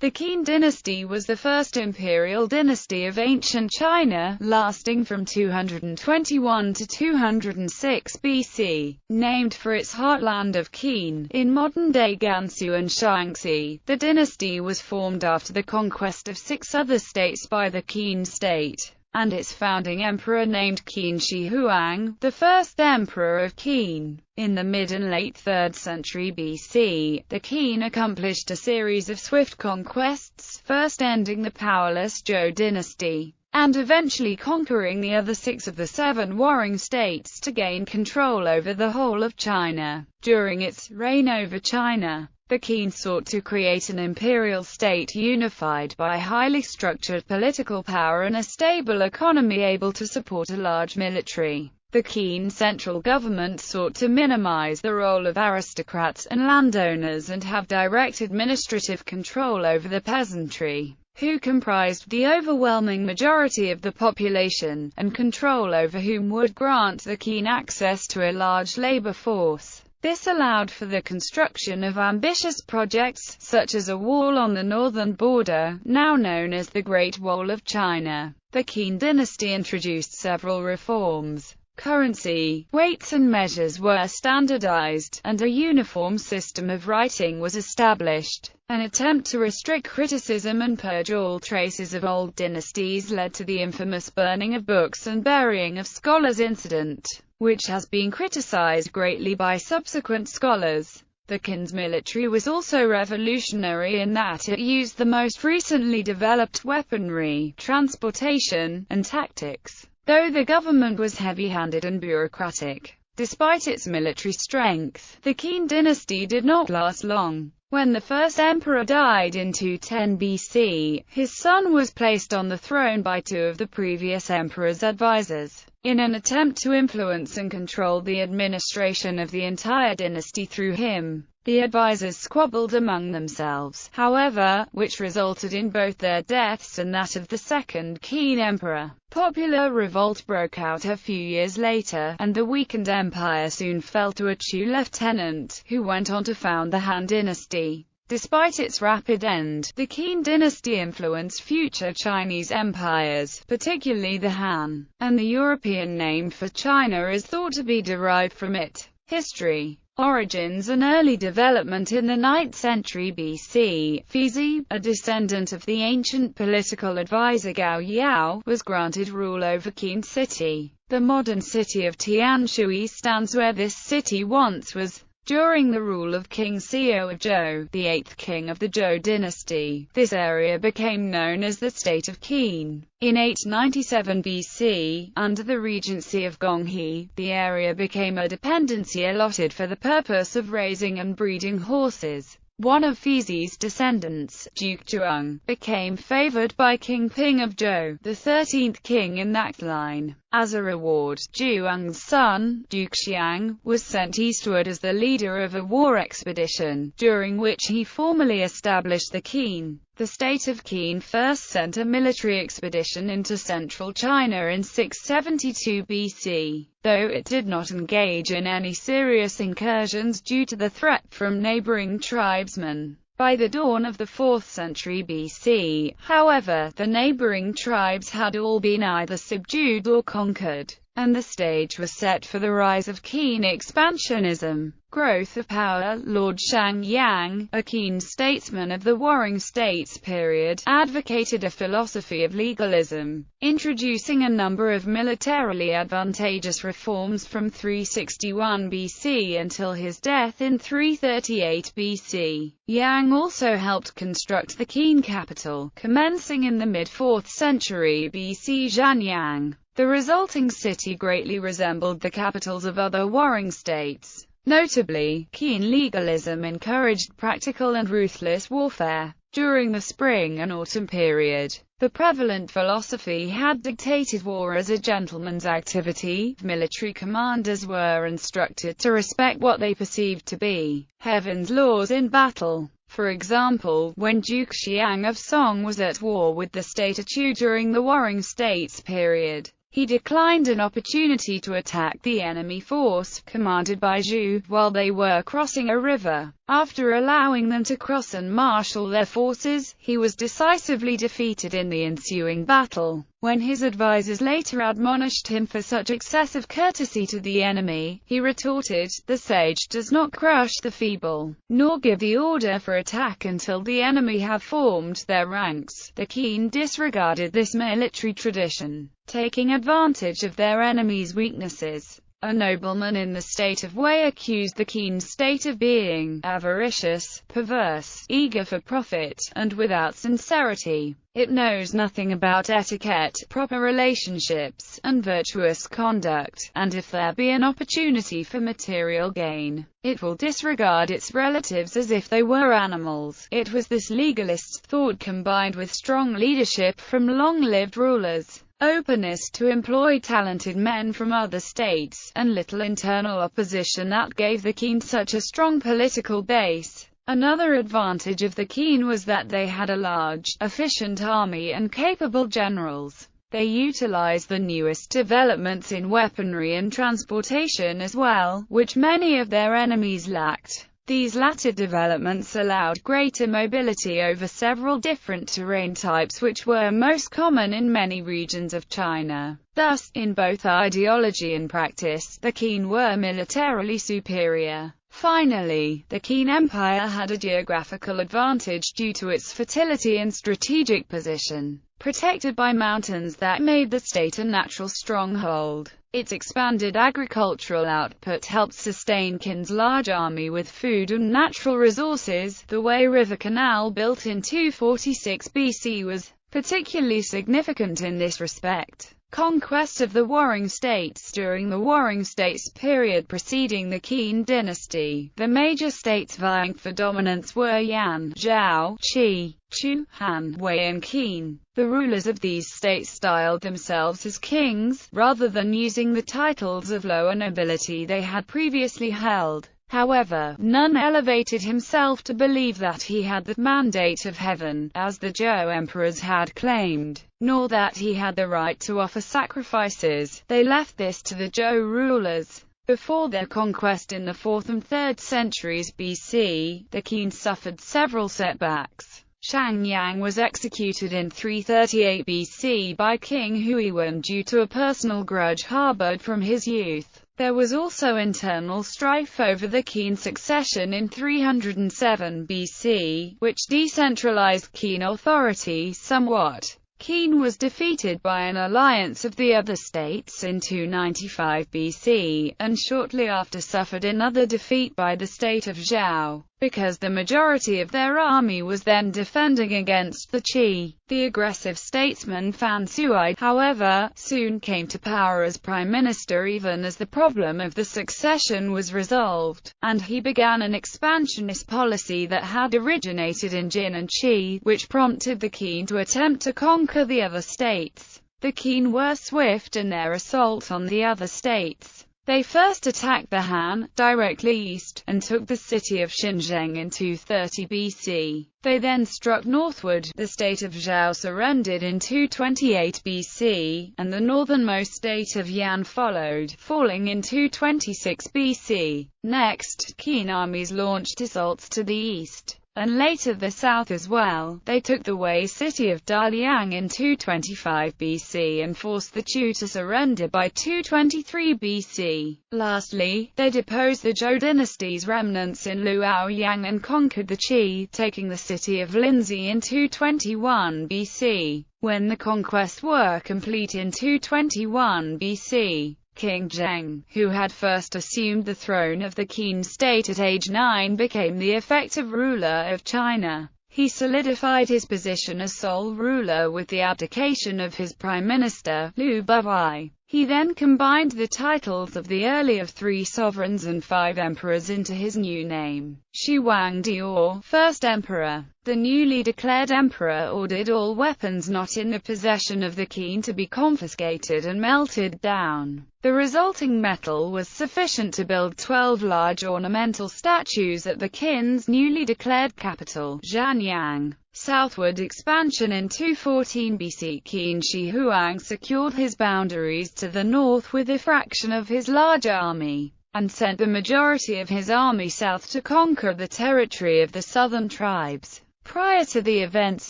The Keene Dynasty was the first imperial dynasty of ancient China, lasting from 221 to 206 BC. Named for its heartland of Keene, in modern-day Gansu and Shaanxi, the dynasty was formed after the conquest of 6 other states by the Keene state and its founding emperor named Keene Shi Huang, the first emperor of Keene. In the mid and late 3rd century BC, the Keene accomplished a series of swift conquests, first ending the powerless Zhou dynasty, and eventually conquering the other 6 of the 7 warring states to gain control over the whole of China. During its reign over China, the Keene sought to create an imperial state unified by highly structured political power and a stable economy able to support a large military. The Keene central government sought to minimize the role of aristocrats and landowners and have direct administrative control over the peasantry, who comprised the overwhelming majority of the population, and control over whom would grant the Keene access to a large labor force. This allowed for the construction of ambitious projects, such as a wall on the northern border, now known as the Great Wall of China. The Keene dynasty introduced several reforms. Currency, weights and measures were standardized, and a uniform system of writing was established. An attempt to restrict criticism and purge all traces of old dynasties led to the infamous burning of books and burying of scholars incident, which has been criticized greatly by subsequent scholars. The Keen's military was also revolutionary in that it used the most recently developed weaponry, transportation, and tactics, though the government was heavy-handed and bureaucratic. Despite its military strength, the Keene dynasty did not last long. When the first emperor died in 210 BC, his son was placed on the throne by 2 of the previous emperor's advisors. In an attempt to influence and control the administration of the entire dynasty through him, the advisors squabbled among themselves, however, which resulted in both their deaths and that of the second Keene emperor. Popular revolt broke out a few years later, and the weakened empire soon fell to a Chu lieutenant, who went on to found the Han dynasty. Despite its rapid end, the Keene dynasty influenced future Chinese empires, particularly the Han, and the European name for China is thought to be derived from it. History, origins and early development. In the 9th century BC, Fizi, a descendant of the ancient political advisor Gao Yao, was granted rule over Keene City. The modern city of Tianshui stands where this city once was. During the rule of King Xiao of Zhou, the 8th king of the Zhou dynasty, this area became known as the state of Keene. In 897 BC, under the regency of Gonghi, the area became a dependency allotted for the purpose of raising and breeding horses. One of Fizi's descendants, Duke Zhuang, became favored by King Ping of Zhou, the 13th king in that line. As a reward, Zhuang's son, Duke Xiang, was sent eastward as the leader of a war expedition, during which he formally established the Keene. The state of Keene first sent a military expedition into central China in 672 BC, though it did not engage in any serious incursions due to the threat from neighboring tribesmen. By the dawn of the 4th century BC, however, the neighboring tribes had all been either subdued or conquered, and the stage was set for the rise of Keene expansionism. Growth of power. Lord Shangyang, a Keene statesman of the Warring States period, advocated a philosophy of legalism, introducing a number of militarily advantageous reforms from 361 BC until his death in 338 BC. Yang also helped construct the Keene capital, commencing in the mid-4th century BC Zhanyang. The resulting city greatly resembled the capitals of other warring states. Notably, Keene legalism encouraged practical and ruthless warfare. During the spring and autumn period, the prevalent philosophy had dictated war as a gentleman's activity. Military commanders were instructed to respect what they perceived to be heaven's laws in battle. For example, when Duke Xiang of Song was at war with the state of Chu during the Warring States period, he declined an opportunity to attack the enemy force, commanded by Zhu, while they were crossing a river. After allowing them to cross and marshal their forces, he was decisively defeated in the ensuing battle. When his advisors later admonished him for such excessive courtesy to the enemy, he retorted, "The sage does not crush the feeble, nor give the order for attack until the enemy have formed their ranks." The Keene disregarded this military tradition, taking advantage of their enemy's weaknesses. A nobleman in the state of Wei accused the Keene state of being avaricious, perverse, eager for profit, and without sincerity. It knows nothing about etiquette, proper relationships, and virtuous conduct, and if there be an opportunity for material gain, it will disregard its relatives as if they were animals. It was this legalist thought combined with strong leadership from long-lived rulers, openness to employ talented men from other states, and little internal opposition that gave the Keene such a strong political base. Another advantage of the Keene was that they had a large, efficient army and capable generals. They utilized the newest developments in weaponry and transportation as well, which many of their enemies lacked. These latter developments allowed greater mobility over several different terrain types which were most common in many regions of China. Thus, in both ideology and practice, the Keene were militarily superior. Finally, the Keene Empire had a geographical advantage due to its fertility and strategic position, protected by mountains that made the state a natural stronghold. Its expanded agricultural output helped sustain Keene's large army with food and natural resources. The Wei River Canal, built in 246 BC, was particularly significant in this respect. Conquest of the Warring States. During the Warring States period preceding the Keene Dynasty, the major states vying for dominance were Yan, Zhao, Qi, Chu, Han, Wei and Keene. The rulers of these states styled themselves as kings, rather than using the titles of lower nobility they had previously held. However, none elevated himself to believe that he had the mandate of heaven, as the Zhou emperors had claimed, nor that he had the right to offer sacrifices. They left this to the Zhou rulers. Before their conquest in the 4th and 3rd centuries BC, the Keene suffered several setbacks. Shangyang was executed in 338 BC by King Huiwen due to a personal grudge harbored from his youth. There was also internal strife over the Keene succession in 307 BC, which decentralized Keene authority somewhat. Keene was defeated by an alliance of the other states in 295 BC, and shortly after suffered another defeat by the state of Zhao, because the majority of their army was then defending against the Qi. The aggressive statesman Fan Sui, however, soon came to power as prime minister even as the problem of the succession was resolved, and he began an expansionist policy that had originated in Jin and Qi, which prompted the Keene to attempt to conquer the other states. The Keene were swift in their assault on the other states. They first attacked the Han, directly east, and took the city of Xinjiang in 230 BC. They then struck northward. The state of Zhao surrendered in 228 BC, and the northernmost state of Yan followed, falling in 226 BC. Next, Keene armies launched assaults to the east, and later the south as well. They took the Wei city of Daliang in 225 BC and forced the Chu to surrender by 223 BC. Lastly, they deposed the Zhou dynasty's remnants in Luoyang and conquered the Qi, taking the city of Linzi in 221 BC. When the conquests were complete in 221 BC, King Zheng, who had first assumed the throne of the Keene state at age 9, became the effective ruler of China. He solidified his position as sole ruler with the abdication of his prime minister, Liu Bawai. He then combined the titles of the earlier 3 sovereigns and 5 emperors into his new name, Shi Huangdi, or First Emperor. The newly declared emperor ordered all weapons not in the possession of the Keene to be confiscated and melted down. The resulting metal was sufficient to build 12 large ornamental statues at the Keen's newly declared capital, Zhanyang. Southward expansion. In 214 BC, Qin Shi Huang secured his boundaries to the north with a fraction of his large army. and sent the majority of his army south to conquer the territory of the southern tribes. Prior to the events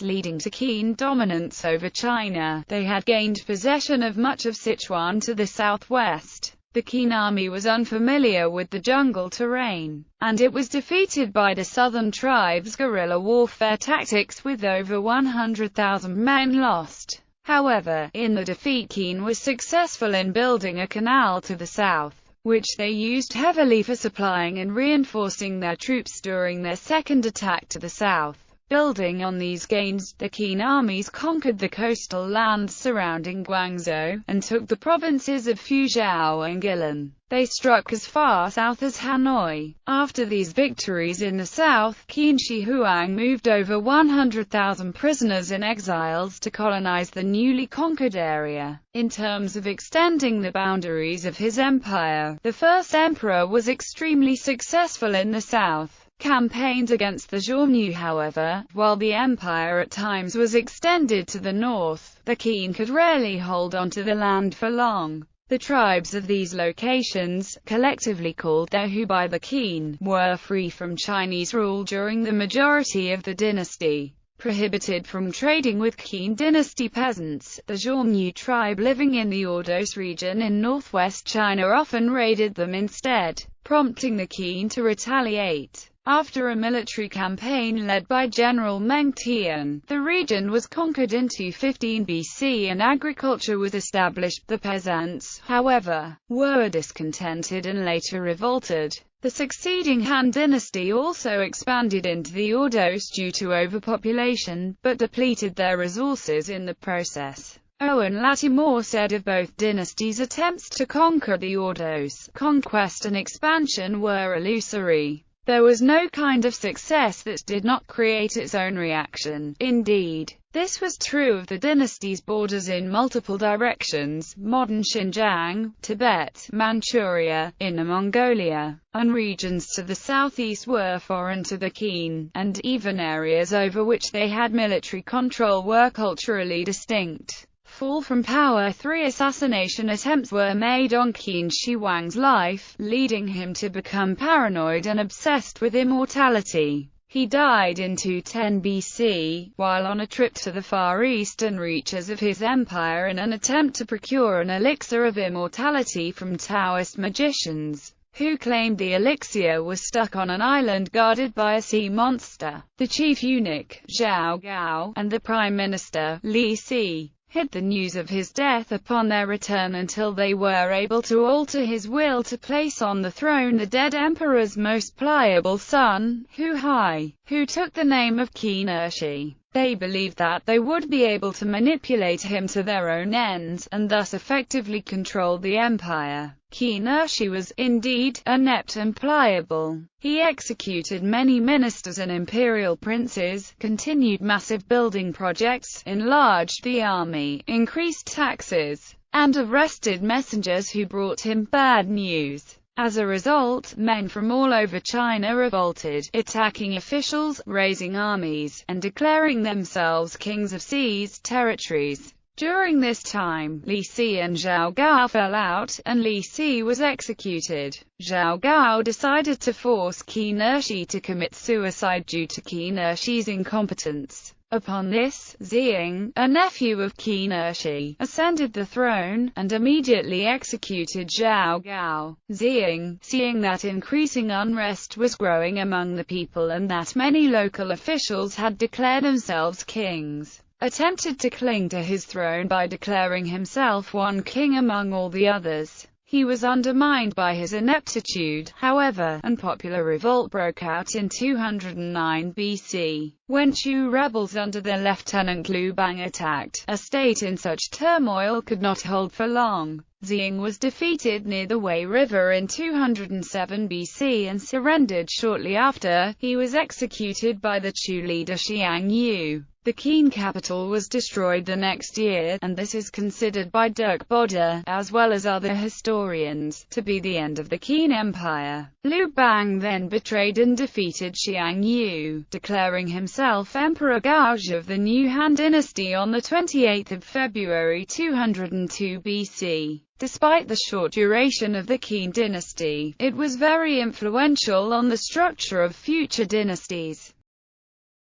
leading to Qin dominance over China, they had gained possession of much of Sichuan to the southwest. The Qin army was unfamiliar with the jungle terrain, and it was defeated by the southern tribes' guerrilla warfare tactics with over 100,000 men lost. However, in the defeat Qin was successful in building a canal to the south, which they used heavily for supplying and reinforcing their troops during their second attack to the south. Building on these gains, the Qin armies conquered the coastal lands surrounding Guangzhou, and took the provinces of Fuzhou and Guilin. They struck as far south as Hanoi. After these victories in the south, Qin Shi Huang moved over 100,000 prisoners and exiles to colonize the newly conquered area. In terms of extending the boundaries of his empire, the first emperor was extremely successful in the south. Campaigns against the Xiongnu, however, while the empire at times was extended to the north, the Qin could rarely hold on to the land for long. The tribes of these locations, collectively called Dahu by the Qin, were free from Chinese rule during the majority of the dynasty. Prohibited from trading with Keene Dynasty peasants, the Xiongnu tribe living in the Ordos region in northwest China often raided them instead, prompting the Qin to retaliate. After a military campaign led by General Meng Tian, the region was conquered in 215 BC and agriculture was established. The peasants, however, were discontented and later revolted. The succeeding Han dynasty also expanded into the Ordos due to overpopulation, but depleted their resources in the process. Owen Lattimore said of both dynasties' attempts to conquer the Ordos, conquest and expansion were illusory. There was no kind of success that did not create its own reaction. Indeed, this was true of the dynasty's borders in multiple directions: modern Xinjiang, Tibet, Manchuria, Inner Mongolia, and regions to the southeast were foreign to the Qin, and even areas over which they had military control were culturally distinct. Fall from power: 3 assassination attempts were made on Qin Shi Huang's life, leading him to become paranoid and obsessed with immortality. He died in 210 BC, while on a trip to the far eastern reaches of his empire in an attempt to procure an elixir of immortality from Taoist magicians, who claimed the elixir was stuck on an island guarded by a sea monster. The chief eunuch, Zhao Gao, and the prime minister, Li Si, hid the news of his death upon their return until they were able to alter his will to place on the throne the dead emperor's most pliable son, Hu Hai, who took the name of Qin Shi. They believed that they would be able to manipulate him to their own ends, and thus effectively control the empire. Qin Shi was, indeed, inept and pliable. He executed many ministers and imperial princes, continued massive building projects, enlarged the army, increased taxes, and arrested messengers who brought him bad news. As a result, men from all over China revolted, attacking officials, raising armies, and declaring themselves kings of seized territories. During this time, Li Si and Zhao Gao fell out, and Li Si was executed. Zhao Gao decided to force Qin Shi to commit suicide due to Qin Shi's incompetence. Upon this, Ziying, a nephew of Qin Shi, ascended the throne, and immediately executed Zhao Gao. Ziying, seeing that increasing unrest was growing among the people and that many local officials had declared themselves kings, attempted to cling to his throne by declaring himself one king among all the others. He was undermined by his ineptitude, however, and popular revolt broke out in 209 BC, when Chu rebels under their lieutenant Liu Bang attacked. A state in such turmoil could not hold for long. Ziying was defeated near the Wei River in 207 BC and surrendered shortly after. He was executed by the Chu leader Xiang Yu. The Keene capital was destroyed the next year, and this is considered by Dirk Bodder, as well as other historians, to be the end of the Keene Empire. Liu Bang then betrayed and defeated Xiang Yu, declaring himself Emperor Gaozhi of the new Han Dynasty on 28 February 202 BC. Despite the short duration of the Keene dynasty, it was very influential on the structure of future dynasties.